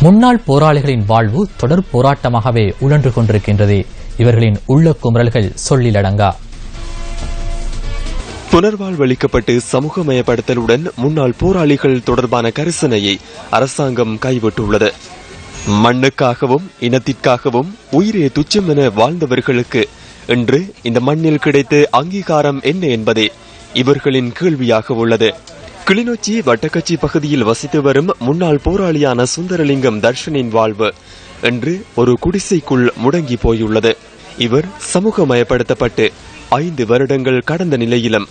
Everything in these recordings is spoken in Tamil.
முன்னாள் போராளிகளின் வாழ்வு தொடர் போராட்டமாகவே உழன்று கொண்டிருக்கின்றது. இவர்களின் உள்ள குமரல்கள் சொல்லிலடங்கா. புனர்வாழ்வளிக்கப்பட்டு சமூகமயப்படுத்தலுடன் முன்னாள் போராளிகள் தொடர்பான கரிசனையை அரசாங்கம் கைவிட்டுள்ளது. மண்ணுக்காகவும் இனத்திற்காகவும் உயிரே துச்சம் என வாழ்ந்தவர்களுக்கு இன்று இந்த மண்ணில் கிடைத்த அங்கீகாரம் என்ன என்பதே இவர்களின் கேள்வியாக உள்ளது. கிளிநொச்சி வட்டக்கச்சி பகுதியில் வசித்து வரும் முன்னாள் போராளியான சுந்தரலிங்கம் தர்ஷனின் வாழ்வு இன்று ஒரு குடிசைக்குள் முடங்கி போயுள்ளது. இவர் சமூகமயப்படுத்தப்பட்டு 5 வருடங்கள் கடந்த நிலையிலும்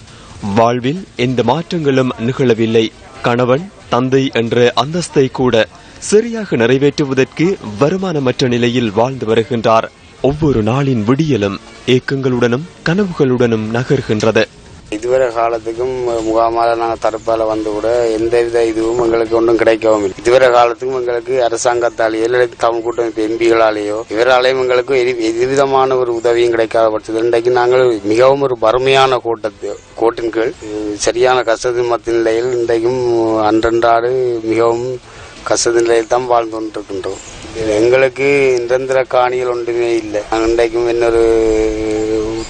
வாழ்வில் எந்த மாற்றங்களும் நிகழவில்லை. கணவன் தந்தை என்ற அந்தஸ்தை கூட சரியாக நிறைவேற்றுவதற்கு வருமானமற்ற நிலையில் வாழ்ந்து வருகின்றார். ஒவ்வொரு நாளின் விடியலும் ஏக்கங்களுடனும் கனவுகளுடனும் நகர்கின்றது. இதுவரை காலத்துக்கும் முகாமால நாங்கள் தடுப்பால வந்து கூட எந்தவித இதுவும் எங்களுக்கு ஒன்றும் கிடைக்கவும் இல்லை. இதுவரை காலத்துக்கும் எங்களுக்கு அரசாங்கத்தாலேயோ தமிழ் கூட்டமைப்பு எம்பிகளாலேயோ இவராலேயும் எங்களுக்கு எதுவிதமான ஒரு உதவியும் கிடைக்காத பட்சத்தில் இன்றைக்கு நாங்கள் மிகவும் ஒரு வறுமையான கோட்டின் கீழ் சரியான கஷ்டத்தின் நிலையில் இன்றைக்கும் அன்றன்றாடு மிகவும் கஷ்ட நிலையில் தான் வாழ்ந்து கொண்டிருக்கின்றோம். எங்களுக்கு நிரந்தர காணிகள் ஒன்றுமே இல்லை. இன்றைக்கும் இன்னொரு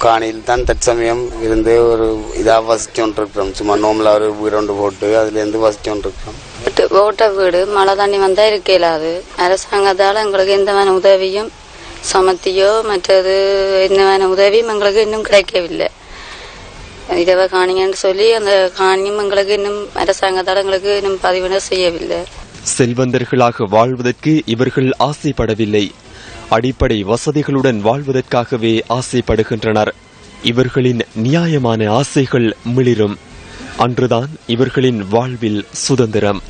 காணியில் தான் தற்சமயம் இருந்து ஒரு இதாக வசிச்சு கொண்டிருக்கிறோம். சும்மா நோம்பல ஒரு வீடு ஒன்று போட்டு அதுல இருந்து வசிச்சு கொண்டிருக்கிறோம். ஓட்ட வீடு மழை தண்ணி வந்தா இருக்க இயலாது. அரசாங்கத்தால எங்களுக்கு எந்தமான உதவியும் சமத்தியோ மற்றது எந்தமான உதவியும் எங்களுக்கு இன்னும் கிடைக்கவில்லை. இதவ காணிங்கன்னு சொல்லி அந்த காணியும் எங்களுக்கு இன்னும் அரசாங்கத்தால எங்களுக்கு இன்னும் பதிவின செய்யவில்லை. செல்வந்தர்களாக வாழ்வதற்கு இவர்கள் ஆசைப்படவில்லை. அடிப்படை வசதிகளுடன் வாழ்வதற்காகவே ஆசைப்படுகின்றனர். இவர்களின் நியாயமான ஆசைகள் மிளிரும். அன்றுதான் இவர்களின் வாழ்வில் சுதந்திரம்.